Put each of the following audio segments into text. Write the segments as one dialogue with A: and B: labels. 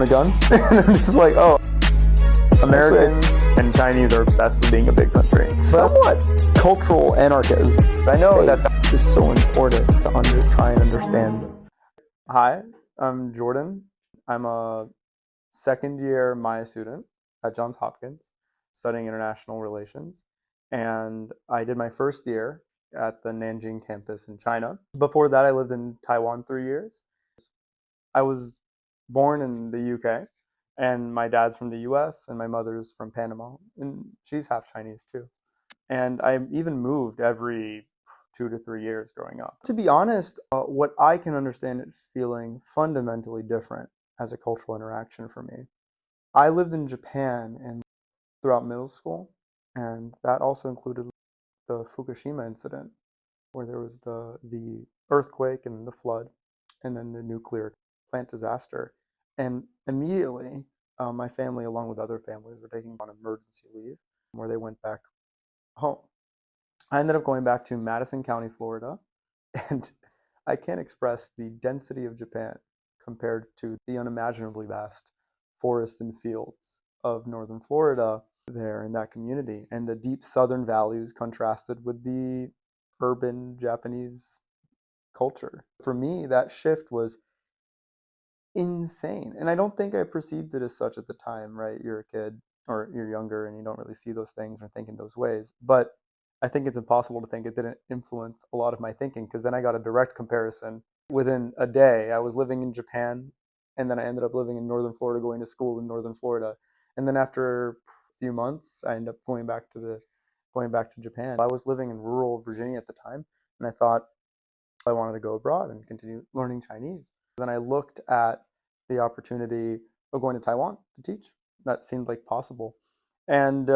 A: own a gun? And I'm just like, oh, Americans and Chinese are obsessed with being a big country. Somewhat cultural anarchists. I know that is so important to try and understand. Hi, I'm Jordan. I'm a second-year Maya student at Johns Hopkins, studying international relations. And I did my first year at the Nanjing campus in China. Before that, I lived in Taiwan 3 years. I was born in the UK, and my dad's from the US, and my mother's from Panama, and she's half Chinese too. And I even moved every 2 to 3 years growing up. To be honest, what I can understand is feeling fundamentally different as a cultural interaction for me. I lived in Japan and throughout middle school, and that also included the Fukushima incident, where there was the earthquake and the flood, and then the nuclear plant disaster. And immediately, my family, along with other families, were taking on emergency leave, where they went back home. I ended up going back to Madison County, Florida, and I can't express the density of Japan compared to the unimaginably vast forests and fields of northern Florida there in that community, and the deep southern values contrasted with the urban Japanese culture. For me, that shift was insane, and I don't think I perceived it as such at the time, right? You're a kid or you're younger and you don't really see those things or think in those ways, but I think it's impossible to think it didn't influence a lot of my thinking, because then I got a direct comparison. Within a day, I was living in Japan, and then I ended up living in northern Florida, going to school in northern Florida. And then after a few months, I ended up going back to Japan. I was living in rural Virginia at the time, and I thought I wanted to go abroad and continue learning Chinese. Then I looked at the opportunity of going to Taiwan to teach. That seemed like possible. And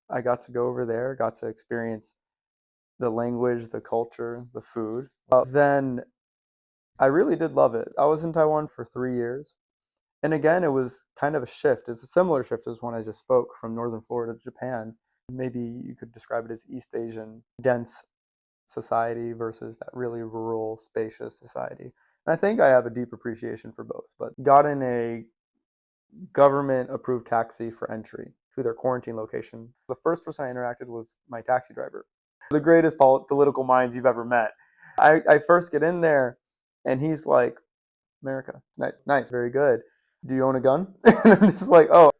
A: I got to go over there, got to experience the language, the culture, the food. Then I really did love it. I was in Taiwan for 3 years. And again, it was kind of a shift. It's a similar shift as one I just spoke, from northern Florida to Japan. Maybe you could describe it as East Asian, dense society versus that really rural, spacious society. And I think I have a deep appreciation for both, but got in a government-approved taxi for entry to their quarantine location. The first person I interacted was my taxi driver. The greatest political minds you've ever met. I first get in there, and he's like, America, nice, very good. Do you own a gun? And I'm just like, oh,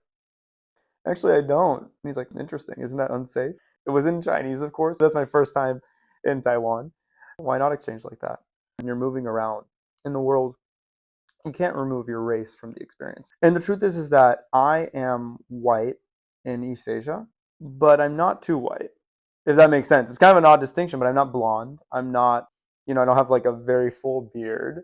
A: actually I don't. And he's like, interesting, isn't that unsafe? It was in Chinese, of course. That's my first time in Taiwan. Why not exchange like that? When you're moving around in the world, you can't remove your race from the experience. And the truth is that I am white in East Asia, but I'm not too white, if that makes sense. It's kind of an odd distinction, but I'm not blonde. I'm not, I don't have like a very full beard.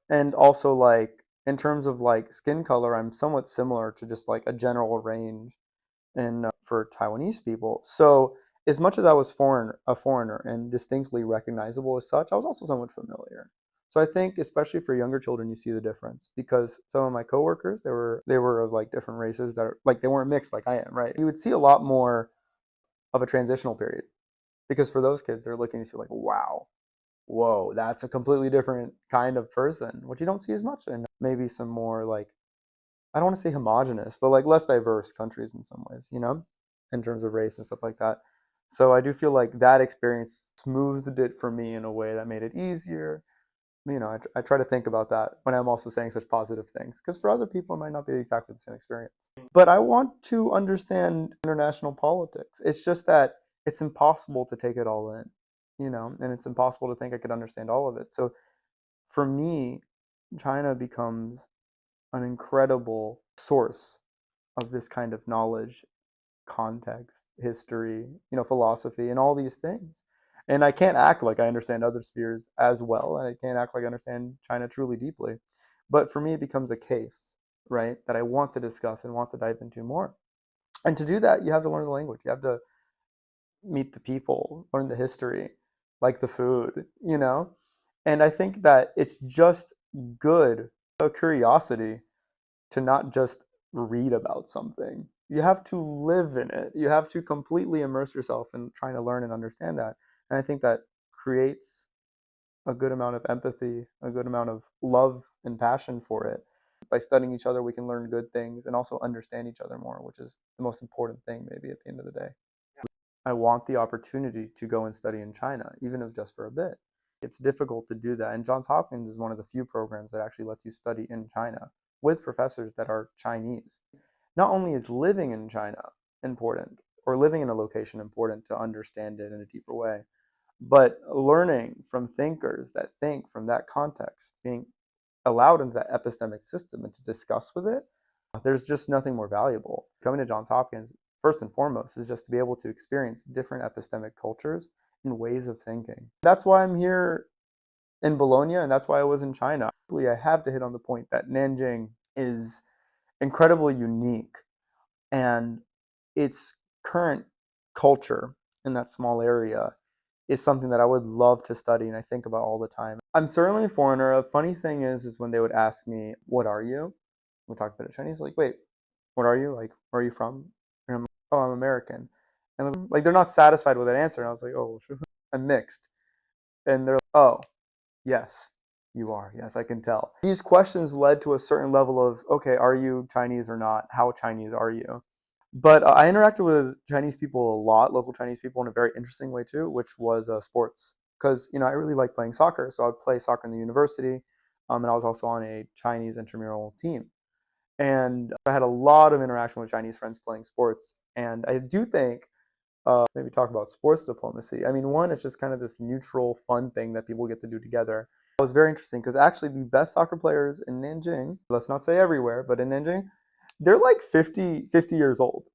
A: And also, like, in terms of like skin color, I'm somewhat similar to just like a general range in for Taiwanese people. So as much as I was a foreigner and distinctly recognizable as such, I was also somewhat familiar. So I think, especially for younger children, you see the difference, because some of my coworkers, they were of like different races that are like, they weren't mixed like I am, right? You would see a lot more of a transitional period, because for those kids, they're looking at you like, wow, whoa, that's a completely different kind of person, which you don't see as much in maybe some more like, I don't want to say homogenous, but like less diverse countries in some ways, in terms of race and stuff like that. So I do feel like that experience smoothed it for me in a way that made it easier. I try to think about that when I'm also saying such positive things, because for other people, it might not be exactly the same experience. But I want to understand international politics. It's just that it's impossible to take it all in, and it's impossible to think I could understand all of it. So for me, China becomes an incredible source of this kind of knowledge, context, history, philosophy, and all these things. And I can't act like I understand other spheres as well, and I can't act like I understand China truly deeply. But for me, it becomes a case, right, that I want to discuss and want to dive into more. And to do that, you have to learn the language. You have to meet the people, learn the history, like the food. And I think that it's just good, a curiosity, to not just read about something. You have to live in it. You have to completely immerse yourself in trying to learn and understand that. And I think that creates a good amount of empathy, a good amount of love and passion for it. By studying each other, we can learn good things and also understand each other more, which is the most important thing maybe at the end of the day. I want the opportunity to go and study in China, even if just for a bit. It's difficult to do that. And Johns Hopkins is one of the few programs that actually lets you study in China with professors that are Chinese. Not only is living in China important, or living in a location important to understand it in a deeper way, but learning from thinkers that think from that context, being allowed into that epistemic system and to discuss with it, there's just nothing more valuable. Coming to Johns Hopkins, first and foremost, is just to be able to experience different epistemic cultures and ways of thinking. That's why I'm here in Bologna, and that's why I was in China. I have to hit on the point that Nanjing is incredibly unique, and its current culture in that small area is something that I would love to study and I think about all the time. I'm certainly a foreigner. A funny thing is when they would ask me, "What are you?" We talked about it Chinese, like, "Wait, what are you? Like, where are you from?" And I'm like, "Oh, I'm American." And like they're not satisfied with that answer. And I was like, "Oh, I'm mixed." And they're like, "Oh, yes, you are. Yes, I can tell." These questions led to a certain level of, okay, are you Chinese or not? How Chinese are you? But I interacted with Chinese people a lot, local Chinese people, in a very interesting way too, which was sports. Because I really like playing soccer, so I would play soccer in the university, and I was also on a Chinese intramural team. And I had a lot of interaction with Chinese friends playing sports. And I do think maybe talk about sports diplomacy. I mean, one, it's just kind of this neutral, fun thing that people get to do together. It was very interesting because actually the best soccer players in Nanjing, let's not say everywhere, but in Nanjing, they're like 50 years old.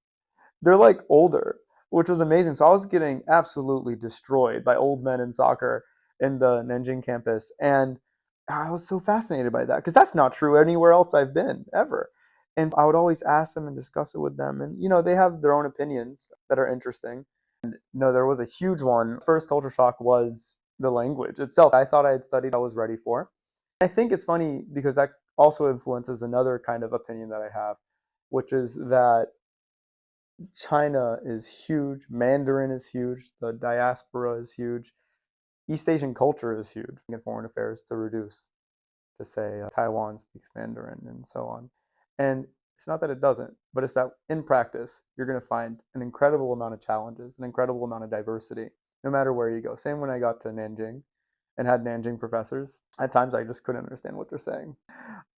A: They're like older, which was amazing. So I was getting absolutely destroyed by old men in soccer in the Nanjing campus. And I was so fascinated by that because that's not true anywhere else I've been ever. And I would always ask them and discuss it with them. And, they have their own opinions that are interesting. No, there was a huge one. First culture shock was the language itself. I thought I had studied, I was ready for. I think it's funny because that also influences another kind of opinion that I have, which is that China is huge, Mandarin is huge, the diaspora is huge, East Asian culture is huge in foreign affairs to reduce, to say Taiwan speaks Mandarin and so on. And it's not that it doesn't, but it's that in practice, you're going to find an incredible amount of challenges, an incredible amount of diversity, no matter where you go. Same when I got to Nanjing and had Nanjing professors. At times, I just couldn't understand what they're saying.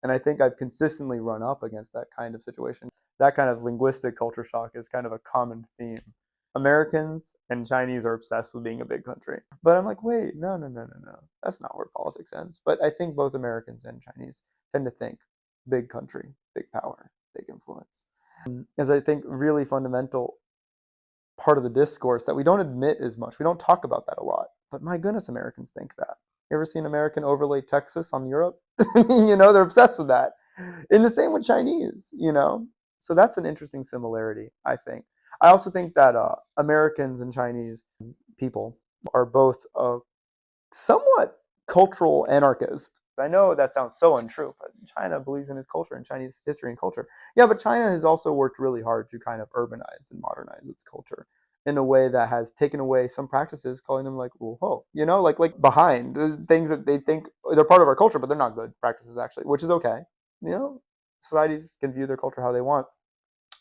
A: And I think I've consistently run up against that kind of situation. That kind of linguistic culture shock is kind of a common theme. Americans and Chinese are obsessed with being a big country. But I'm like, wait, no, no, no, no, no. That's not where politics ends. But I think both Americans and Chinese tend to think big country, big power, big influence. As I think really fundamental part of the discourse that we don't admit as much. We don't talk about that a lot. But my goodness, Americans think that. You ever seen American overlay Texas on Europe? They're obsessed with that. And the same with Chinese. So that's an interesting similarity, I think. I also think that Americans and Chinese people are both somewhat cultural anarchists. I know that sounds so untrue, but China believes in its culture and Chinese history and culture. Yeah, but China has also worked really hard to kind of urbanize and modernize its culture in a way that has taken away some practices, calling them like whoa, like behind things that they think they're part of our culture, but they're not good practices actually, which is okay. Societies can view their culture how they want.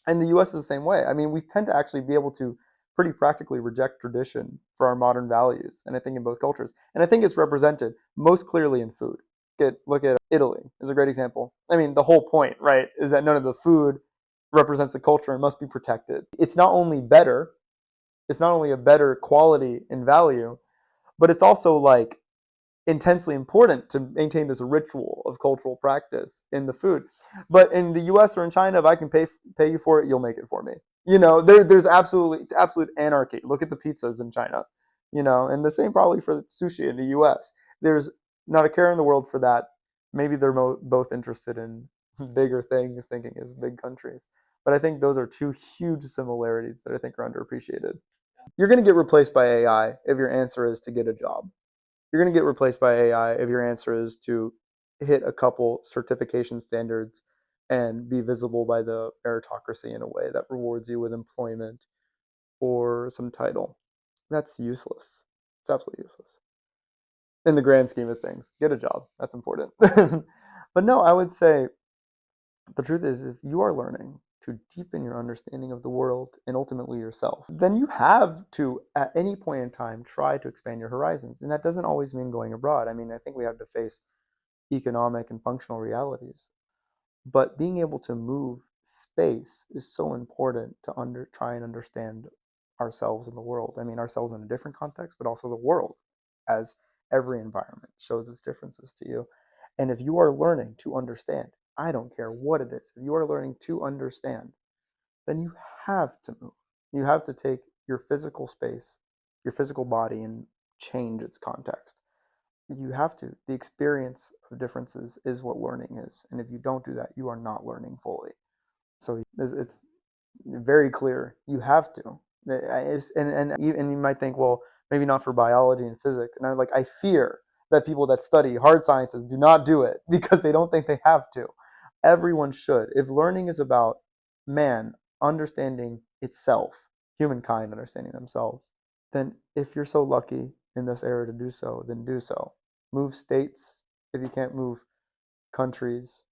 A: And the US is the same way. I mean, we tend to actually be able to pretty practically reject tradition for our modern values, and I think in both cultures. And I think it's represented most clearly in food. Look at Italy is a great example. I mean, the whole point, right, is that none of the food represents the culture and must be protected. It's not only better, it's not only a better quality and value, but it's also like intensely important to maintain this ritual of cultural practice in the food. But in the US or in China, if I can pay you for it, you'll make it for me. There's absolute anarchy. Look at the pizzas in China, and the same probably for sushi in the US. There's not a care in the world for that. Maybe they're both interested in bigger things, thinking as big countries. But I think those are two huge similarities that I think are underappreciated. You're going to get replaced by AI if your answer is to get a job. You're going to get replaced by AI if your answer is to hit a couple certification standards and be visible by the meritocracy in a way that rewards you with employment or some title. That's useless. It's absolutely useless. In the grand scheme of things, get a job. That's important. But no, I would say The truth is, if you are learning to deepen your understanding of the world and ultimately yourself, then you have to, at any point in time, try to expand your horizons. And that doesn't always mean going abroad. I mean, I think we have to face economic and functional realities. But being able to move space is so important to try and understand ourselves in the world. I mean, ourselves in a different context, but also the world, as every environment shows its differences to you. And if you are learning to understand, I don't care what it is, if you are learning to understand, then you have to move. You have to take your physical space, your physical body, and change its context. You have to. The experience of differences is what learning is. And if you don't do that, you are not learning fully. So it's very clear. You have to. And you might think, well, maybe not for biology and physics. And I fear that people that study hard sciences do not do it because they don't think they have to. Everyone should. If learning is about man understanding itself, humankind understanding themselves, then if you're so lucky in this era to do so, then do so. Move states if you can't move countries.